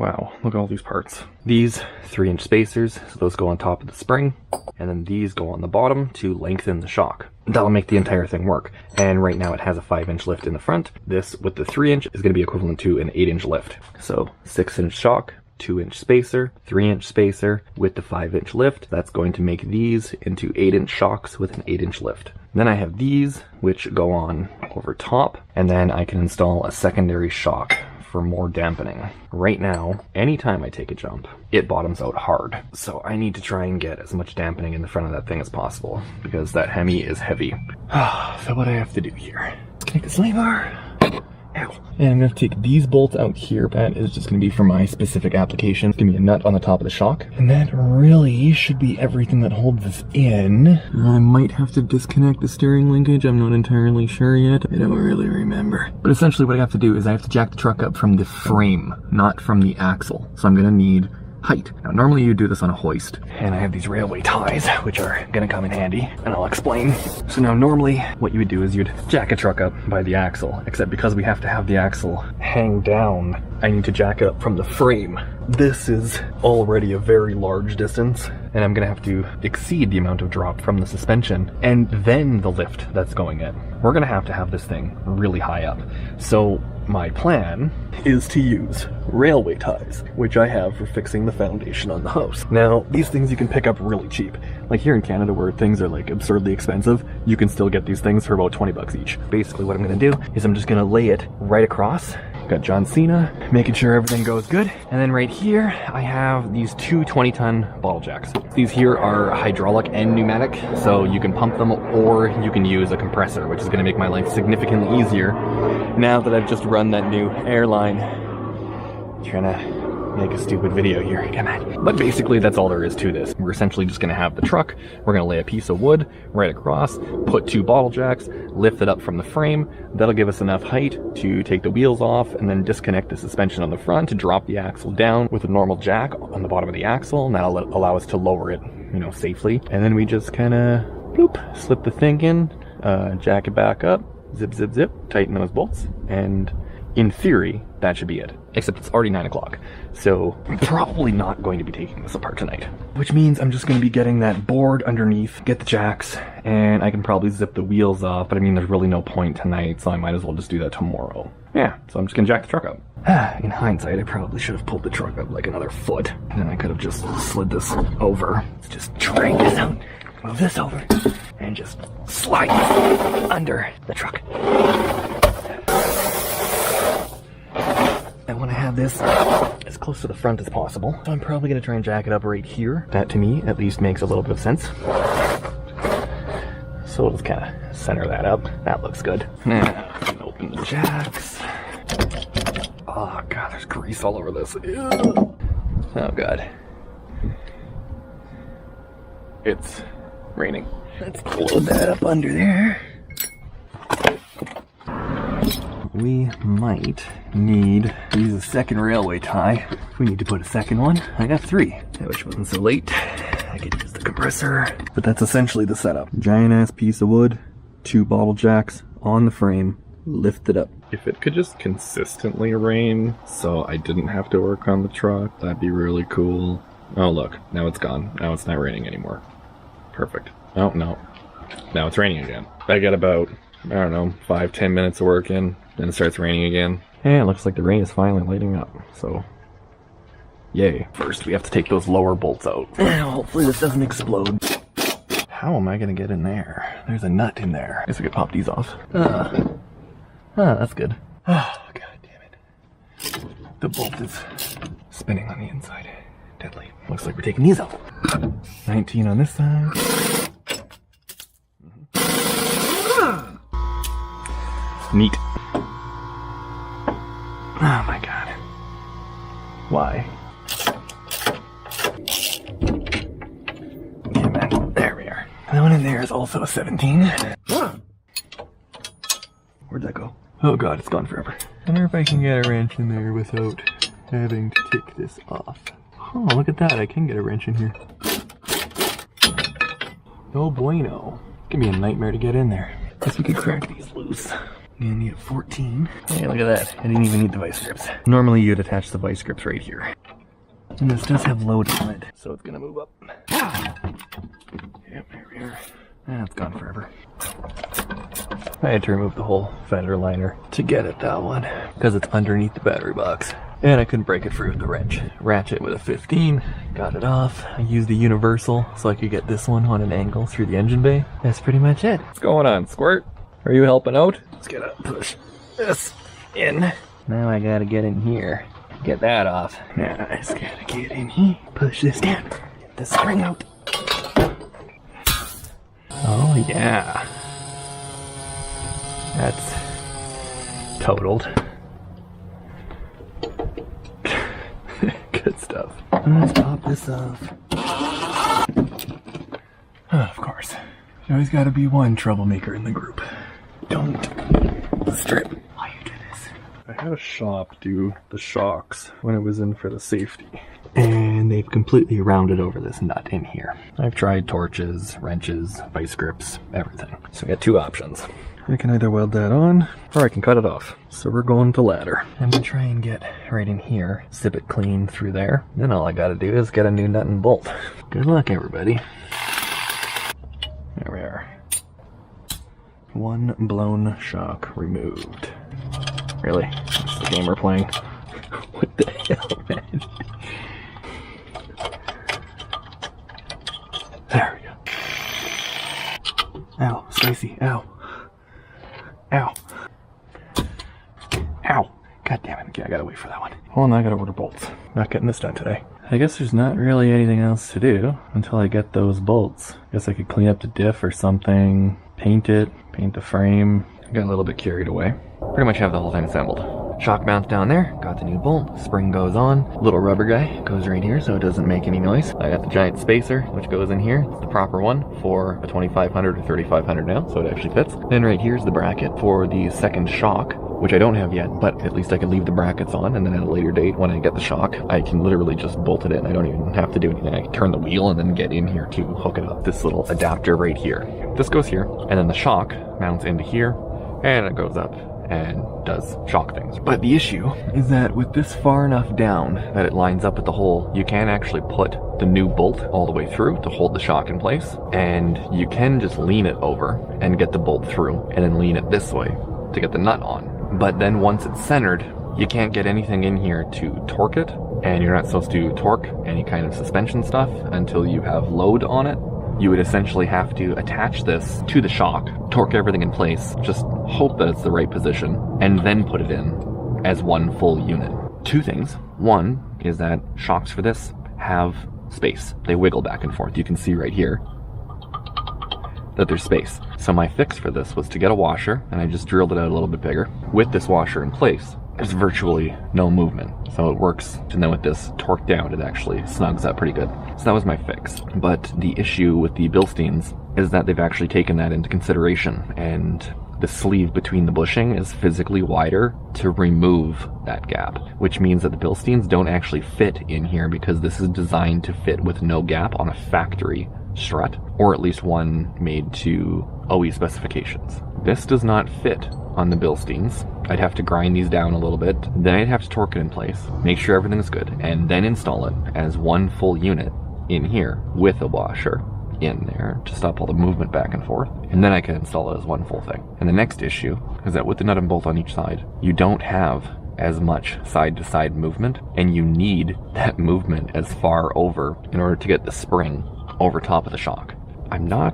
Wow, look at all these parts. These 3-inch spacers, so those go on top of the spring, and then these go on the bottom to lengthen the shock. That'll make the entire thing work. And right now it has a 5-inch lift in the front. This with the 3-inch is going to be equivalent to an 8-inch lift. So 6-inch shock, 2-inch spacer, 3-inch spacer with the 5-inch lift. That's going to make these into 8-inch shocks with an 8-inch lift. Then I have these, which go on over top, and then I can install a secondary shock for more dampening. Right now, anytime I take a jump, it bottoms out hard. So I need to try and get as much dampening in the front of that thing as possible, because that Hemi is heavy. So what I have to do here, take this lever. Ow. And I'm going to take these bolts out here. That is just going to be for my specific application. It's going to be a nut on the top of the shock. And that really should be everything that holds this in. I might have to disconnect the steering linkage. I'm not entirely sure yet. I don't really remember. But essentially what I have to do is I have to jack the truck up from the frame, not from the axle. So I'm going to need height. Now normally you do this on a hoist, and I have these railway ties which are gonna come in handy, and I'll explain. So now normally what you would do is you'd jack a truck up by the axle, except because we have to have the axle hang down, I need to jack it up from the frame. This is already a very large distance, and I'm gonna have to exceed the amount of drop from the suspension and then the lift that's going in. We're gonna have to have this thing really high up. So my plan is to use railway ties, which I have for fixing the foundation on the house. Now, these things you can pick up really cheap. Like here in Canada where things are like absurdly expensive, you can still get these things for about 20 bucks each. Basically what I'm gonna do is I'm just gonna lay it right across. Got John Cena, making sure everything goes good. And then right here, I have these two 20-ton bottle jacks. These here are hydraulic and pneumatic, so you can pump them or you can use a compressor, which is gonna make my life significantly easier now that I've just run that new airline. Trying to make a stupid video here, come on. But basically that's all there is to this. We're essentially just gonna have the truck, we're gonna lay a piece of wood right across, put two bottle jacks, lift it up from the frame. That'll give us enough height to take the wheels off and then disconnect the suspension on the front to drop the axle down with a normal jack on the bottom of the axle, and that'll allow us to lower it, you know, safely. And then we just kinda, bloop, slip the thing in, jack it back up, zip, zip, zip, tighten those bolts, and in theory, that should be it. Except it's already 9 o'clock, so I'm probably not going to be taking this apart tonight. Which means I'm just going to be getting that board underneath, get the jacks, and I can probably zip the wheels off, but I mean, there's really no point tonight, so I might as well just do that tomorrow. Yeah, so I'm just going to jack the truck up. In hindsight, I probably should have pulled the truck up like another foot, and then I could have just slid this over. Let's just drag this out, move this over, and just slide this under the truck. I want to have this as close to the front as possible, so I'm probably going to try and jack it up right here. That to me at least makes a little bit of sense. So we'll just kind of center that up. That looks good. Now I can open the jacks. Oh god, there's grease all over this. Ew. Oh god. It's raining. Let's load that up under there. We might need to use a second railway tie. If we need to put a second one, I got 3. I wish it wasn't so late. I could use the compressor. But that's essentially the setup. Giant ass piece of wood, 2 bottle jacks on the frame, lift it up. If it could just consistently rain so I didn't have to work on the truck, that'd be really cool. Oh look, now it's gone. Now it's not raining anymore. Perfect. Oh no. Now it's raining again. I got about, I don't know, 5-10 minutes of work in. Then it starts raining again. And it looks like the rain is finally letting up, so yay. First we have to take those lower bolts out. Hopefully this doesn't explode. How am I gonna get in there? There's a nut in there. Guess we could pop these off. That's good. Oh, god damn it. The bolt is spinning on the inside. Deadly. Looks like we're taking these out. 19 on this side. Neat. Oh my god. Why? Yeah, man. There we are. And the one in there is also a 17. Where'd that go? Oh god, it's gone forever. I wonder if I can get a wrench in there without having to take this off. Oh, look at that. I can get a wrench in here. No bueno. It's gonna be a nightmare to get in there. Guess we could crack these loose. I'm gonna need a 14. Hey, look at that. I didn't even need the vice grips. Normally you'd attach the vice grips right here. And this does have load on it, so it's gonna move up. Yep, there we are. It's gone forever. I had to remove the whole fender liner to get at that one, because it's underneath the battery box. And I couldn't break it free with the wrench. Ratchet with a 15, got it off. I used the universal so I could get this one on an angle through the engine bay. That's pretty much it. What's going on, Squirt? Are you helping out? Let's get up, push this in. Now I gotta get in here. Get that off. Now I just gotta get in here. Push this down. Get the spring out. Oh yeah. That's totaled. Good stuff. Let's pop this off. Of course. You always gotta be one troublemaker in the group. Don't strip while you do this. I had a shop do the shocks when it was in for the safety. And they've completely rounded over this nut in here. I've tried torches, wrenches, vice grips, everything. So I got two options. I can either weld that on, or I can cut it off. So we're going to ladder. I'm gonna try and get right in here, zip it clean through there. Then all I gotta do is get a new nut and bolt. Good luck, everybody. There we are. One blown shock removed. Really? That's the game we're playing? What the hell, man? There we go. Ow, Stacy, ow. Ow. Ow. God damn it. Okay, I gotta wait for that one. Well, now I gotta order bolts. Not getting this done today. I guess there's not really anything else to do until I get those bolts. Guess I could clean up the diff or something, paint it, paint the frame. I got a little bit carried away. Pretty much have the whole thing assembled. Shock mounts down there, got the new bolt, spring goes on, little rubber guy goes right here so it doesn't make any noise. I got the giant spacer, which goes in here. It's the proper one for a 2500 or 3500 now, so it actually fits. Then right here's the bracket for the second shock, which I don't have yet, but at least I can leave the brackets on, and then at a later date, when I get the shock, I can literally just bolt it in. I don't even have to do anything. I can turn the wheel and then get in here to hook it up. This little adapter right here. This goes here, and then the shock mounts into here, and it goes up and does shock things. But the issue is that with this far enough down that it lines up with the hole, you can actually put the new bolt all the way through to hold the shock in place, and you can just lean it over and get the bolt through, and then lean it this way to get the nut on. But then once it's centered, you can't get anything in here to torque it, and you're not supposed to torque any kind of suspension stuff until you have load on it. You would essentially have to attach this to the shock, torque everything in place, just hope that it's the right position, and then put it in as one full unit. Two things. One is that shocks for this have space. They wiggle back and forth. You can see right here that there's space. So my fix for this was to get a washer, and I just drilled it out a little bit bigger. With this washer in place, there's virtually no movement, so it works. And then with this torque down, it actually snugs up pretty good. So that was my fix. But the issue with the Bilsteins is that they've actually taken that into consideration, and the sleeve between the bushing is physically wider to remove that gap, which means that the Bilsteins don't actually fit in here because this is designed to fit with no gap on a factory strut, or at least one made to OE specifications. This does not fit on the Bilsteins. I'd have to grind these down a little bit, then I'd have to torque it in place, make sure everything's good, and then install it as one full unit in here with a washer in there to stop all the movement back and forth, and then I can install it as one full thing. And the next issue is that with the nut and bolt on each side, you don't have as much side-to-side movement, and you need that movement as far over in order to get the spring over top of the shock. I'm not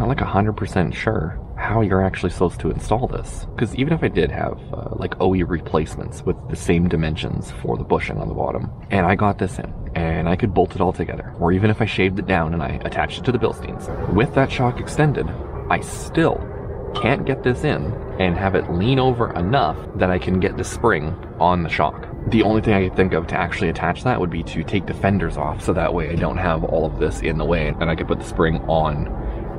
like 100% sure how you're actually supposed to install this, because even if I did have like OE replacements with the same dimensions for the bushing on the bottom, and I got this in, and I could bolt it all together, or even if I shaved it down and I attached it to the Bilsteins, with that shock extended, I still can't get this in and have it lean over enough that I can get the spring on the shock. The only thing I could think of to actually attach that would be to take the fenders off, so that way I don't have all of this in the way, and I could put the spring on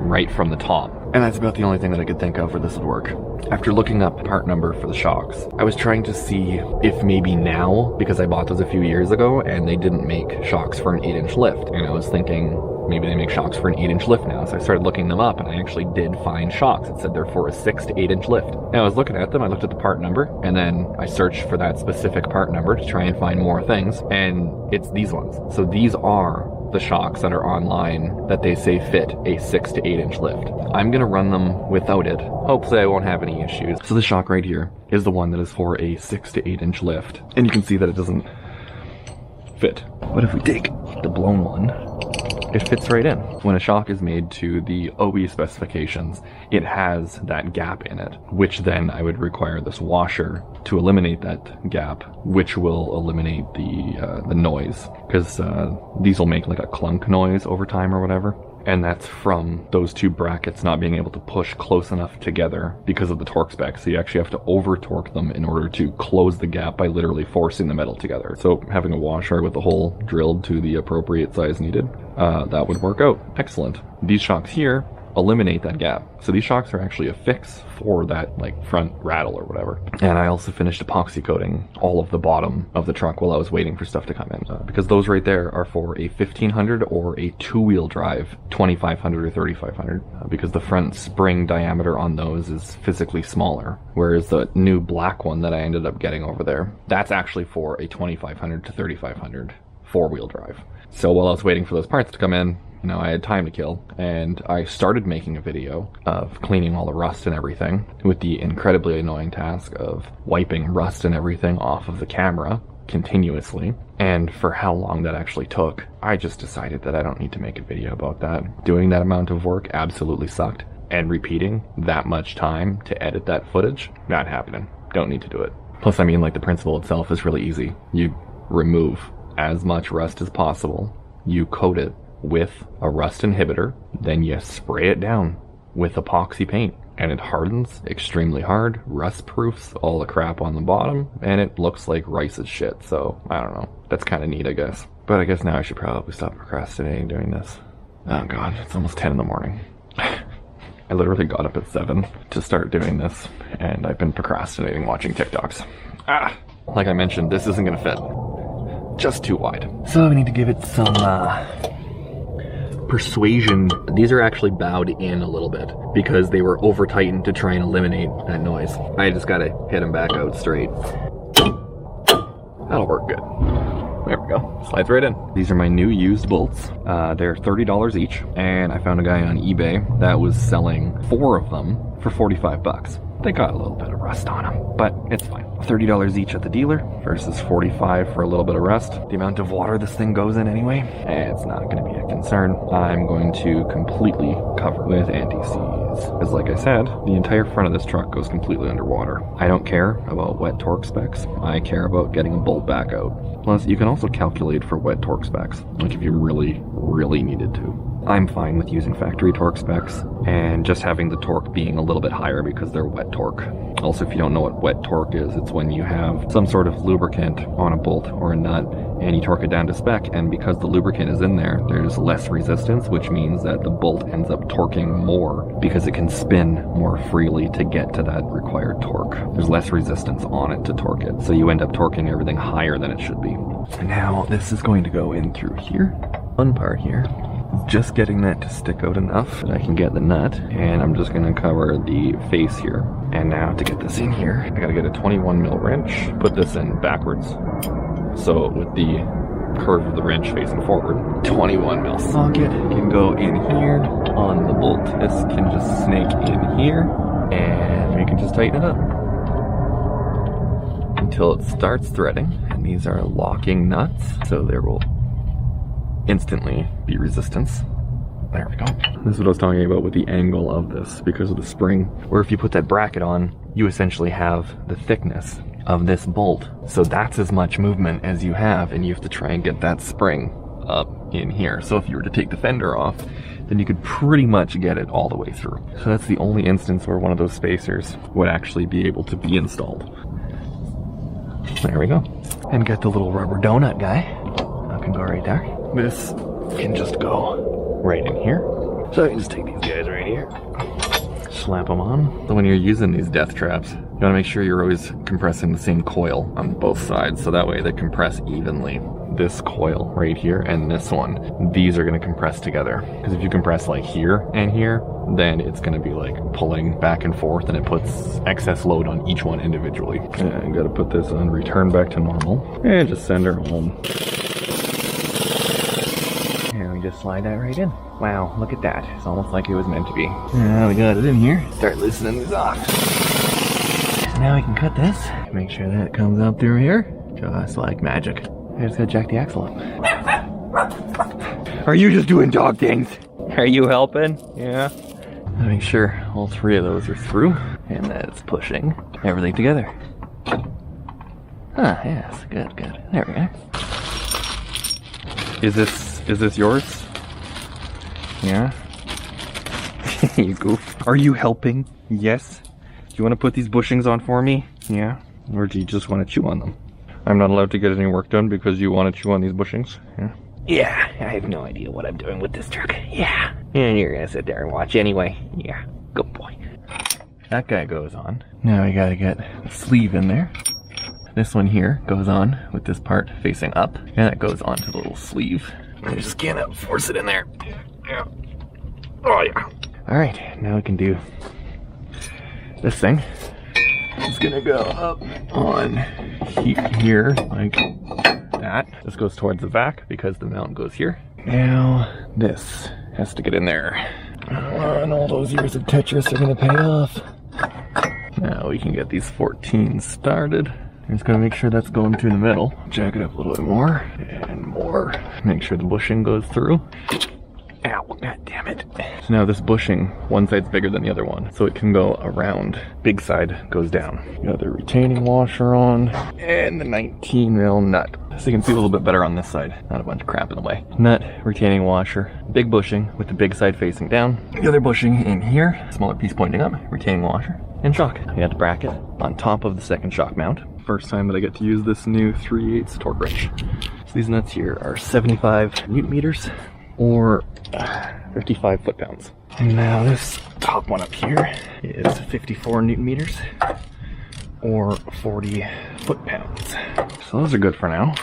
right from the top. And that's about the only thing that I could think of where this would work. After looking up part number for the shocks, I was trying to see if maybe now, because I bought those a few years ago and they didn't make shocks for an 8-inch lift, and I was thinking, maybe they make shocks for an 8-inch lift now. So I started looking them up, and I actually did find shocks. It said they're for a 6 to 8-inch lift. And I was looking at them, I looked at the part number, and then I searched for that specific part number to try and find more things, and it's these ones. So these are the shocks that are online that they say fit a 6 to 8-inch lift. I'm gonna run them without it. Hopefully I won't have any issues. So the shock right here is the one that is for a 6 to 8-inch lift. And you can see that it doesn't fit. But if we take the blown one, it fits right in. When a shock is made to the OE specifications, it has that gap in it, which then I would require this washer to eliminate that gap, which will eliminate the noise, because these will make like a clunk noise over time or whatever. And that's from those two brackets not being able to push close enough together because of the torque spec. So you actually have to over torque them in order to close the gap by literally forcing the metal together. So having a washer with the hole drilled to the appropriate size needed, that would work out. Excellent. These shocks here eliminate that gap. So these shocks are actually a fix for that like front rattle or whatever. And I also finished epoxy coating all of the bottom of the truck while I was waiting for stuff to come in, because those right there are for a 1500 or a 2-wheel drive 2500 or 3500, because the front spring diameter on those is physically smaller, whereas the new black one that I ended up getting over there, that's actually for a 2500 to 3500 4-wheel drive. So while I was waiting for those parts to come in, you know, I had time to kill, and I started making a video of cleaning all the rust and everything, with the incredibly annoying task of wiping rust and everything off of the camera continuously. And for how long that actually took, I just decided that I don't need to make a video about that. Doing that amount of work absolutely sucked, and repeating that much time to edit that footage, not happening. Don't need to do it. Plus, I mean, like, the principle itself is really easy. You remove as much rust as possible, you coat it with a rust inhibitor, then you spray it down with epoxy paint, and it hardens extremely hard, rust proofs all the crap on the bottom, and it looks like rice's shit. So I don't know, that's kind of neat, I guess. But I guess now I should probably stop procrastinating doing this. Oh god, it's almost 10 in the morning. I literally got up at 7 to start doing this, and I've been procrastinating watching TikToks. Like I mentioned, this isn't gonna fit. Just too wide. So we need to give it some persuasion. These are actually bowed in a little bit because they were over tightened to try and eliminate that noise. I just gotta hit them back out straight. That'll work good. There we go. Slides right in. These are my new used bolts. They're $30 each, and I found a guy on eBay that was selling 4 of them for 45 bucks. They got a little bit of rust on them, but it's fine. $30 each at the dealer versus 45 for a little bit of rust. The amount of water this thing goes in anyway, it's not going to be a concern. I'm going to completely cover it with anti-seize. Because like I said, the entire front of this truck goes completely underwater. I don't care about wet torque specs. I care about getting a bolt back out. Plus, you can also calculate for wet torque specs, like if you really, really needed to. I'm fine with using factory torque specs and just having the torque being a little bit higher because they're wet torque. Also, if you don't know what wet torque is, it's when you have some sort of lubricant on a bolt or a nut and you torque it down to spec, and because the lubricant is in there, there's less resistance, which means that the bolt ends up torquing more because it can spin more freely to get to that required torque. There's less resistance on it to torque it, so you end up torquing everything higher than it should be. Now, this is going to go in through here. One part here. Just getting that to stick out enough that I can get the nut, and I'm just going to cover the face here. And now to get this in here, I gotta get a 21 mil wrench, put this in backwards, so with the curve of the wrench facing forward. 21 mil socket can go in here on the bolt. This can just snake in here, and we can just tighten it up until it starts threading. And these are locking nuts, so there will instantly be resistance. There we go. This is what I was talking about with the angle of this because of the spring. Where if you put that bracket on, you essentially have the thickness of this bolt. So that's as much movement as you have, and you have to try and get that spring up in here. So if you were to take the fender off, then you could pretty much get it all the way through. So that's the only instance where one of those spacers would actually be able to be installed. There we go. And get the little rubber donut guy. That can go right there. This can just go right in here. So I can just take these guys right here, slap them on. So when you're using these death traps, you want to make sure you're always compressing the same coil on both sides, so that way they compress evenly. This coil right here and this one, these are going to compress together. Because if you compress like here and here, then it's going to be like pulling back and forth, and it puts excess load on each one individually. And I'm going to put this on return back to normal and just send her home. And we just slide that right in. Wow, look at that. It's almost like it was meant to be. Now we got it in here. Start loosening this off. Now we can cut this. Make sure that it comes up through here, just like magic. I just gotta jack the axle up. Are you just doing dog things? Are you helping? Yeah. Make sure all three of those are through, and that it's pushing everything together. Ah, yes, good, good. There we go. Is this yours? Yeah. You goof. Are you helping? Yes. Do you want to put these bushings on for me? Yeah. Or do you just want to chew on them? I'm not allowed to get any work done because you want to chew on these bushings? Yeah. Yeah, I have no idea what I'm doing with this truck. Yeah. And you're gonna sit there and watch anyway. Yeah. Good boy. That guy goes on. Now we gotta get the sleeve in there. This one here goes on with this part facing up, and it goes onto the little sleeve. I just can't force it in there. Yeah. Oh yeah. Alright, now we can do this thing. It's gonna go up on here like that. This goes towards the back because the mount goes here. Now this has to get in there. And all those years of Tetris are gonna pay off. Now we can get these 14 started. I'm just gonna make sure that's going through the middle. Jack it up a little bit more and more. Make sure the bushing goes through. Ow, god damn it. So now this bushing, one side's bigger than the other one, so it can go around. Big side goes down. You got the retaining washer on, and the 19 mil nut. So you can see a little bit better on this side. Not a bunch of crap in the way. Nut, retaining washer, big bushing with the big side facing down. The other bushing in here, smaller piece pointing up, retaining washer, and shock. You got the bracket on top of the second shock mount. First time that I get to use this new 3/8 torque wrench. So these nuts here are 75 Newton meters or 55 foot-pounds. And now this top one up here is 54 Newton meters or 40 foot-pounds. So those are good for now.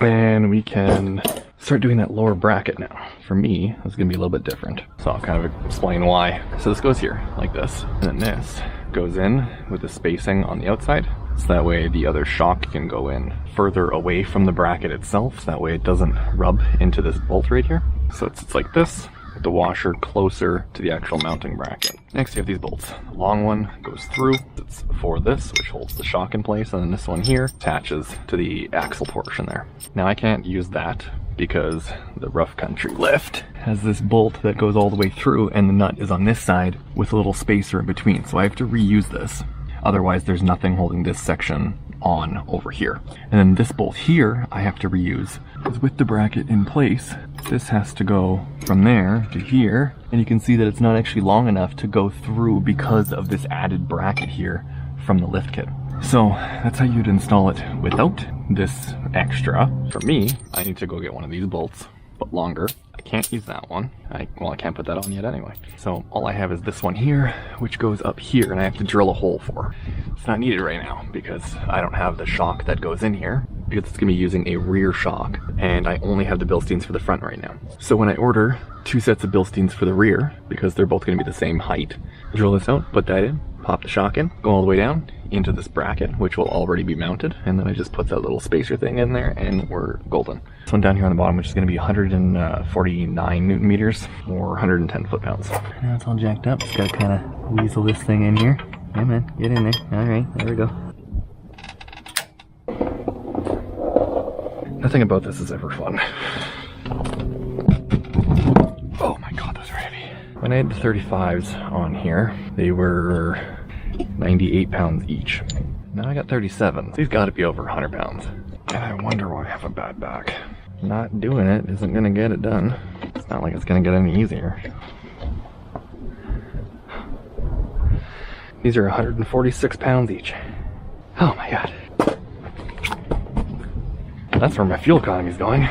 And we can start doing that lower bracket now. For me, it's gonna be a little bit different. So I'll kind of explain why. So this goes here, like this. And then this goes in with the spacing on the outside. So that way the other shock can go in further away from the bracket itself. So that way it doesn't rub into this bolt right here. So it's like this, with the washer closer to the actual mounting bracket. Next you have these bolts. The long one goes through. It's for this, which holds the shock in place. And then this one here attaches to the axle portion there. Now I can't use that because the rough country lift has this bolt that goes all the way through, and the nut is on this side with a little spacer in between. So I have to reuse this. Otherwise there's nothing holding this section on over here. And then this bolt here I have to reuse, because with the bracket in place, this has to go from there to here, and you can see that it's not actually long enough to go through because of this added bracket here from the lift kit. So that's how you'd install it without this extra. For me, I need to go get one of these bolts, but longer. I can't use that one. I can't put that on yet anyway. So all I have is this one here, which goes up here, and I have to drill a hole for. It's not needed right now because I don't have the shock that goes in here, because it's gonna be using a rear shock, and I only have the Bilsteins for the front right now. So when I order 2 sets of Bilsteins for the rear, because they're both gonna be the same height, drill this out, put that in, pop the shock in, go all the way down into this bracket, which will already be mounted, and then I just put that little spacer thing in there and we're golden. This one down here on the bottom, which is going to be 149 Newton meters or 110 foot-pounds. Now it's all jacked up. Just gotta kind of weasel this thing in here. Yeah man, get in there. Alright, there we go. Nothing about this is ever fun. Oh my god, those are heavy. When I had the 35s on here, they were 98 pounds each. Now I got 37. These got to be over 100 pounds. And I wonder why I have a bad back. Not doing it isn't going to get it done. It's not like it's going to get any easier. These are 146 pounds each. Oh my god. That's where my fuel economy is going.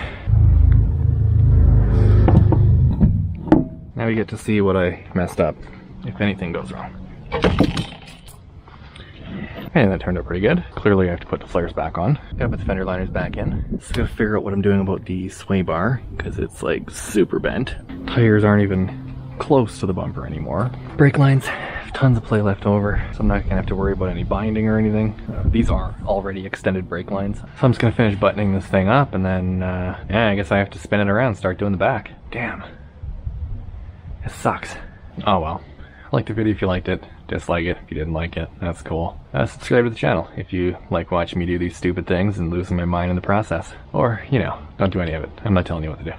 Now we get to see what I messed up, if anything goes wrong. And that turned out pretty good. Clearly I have to put the flares back on. Gotta put the fender liners back in. Just gotta figure out what I'm doing about the sway bar, because it's like super bent. Tires aren't even close to the bumper anymore. Brake lines, tons of play left over, so I'm not gonna have to worry about any binding or anything. These are already extended brake lines. So I'm just gonna finish buttoning this thing up, and then, yeah, I guess I have to spin it around and start doing the back. Damn. It sucks. Oh well. Like the video if you liked it. Dislike it if you didn't like it. That's cool. Subscribe to the channel if you like watching me do these stupid things and losing my mind in the process. Or, you know, don't do any of it. I'm not telling you what to do.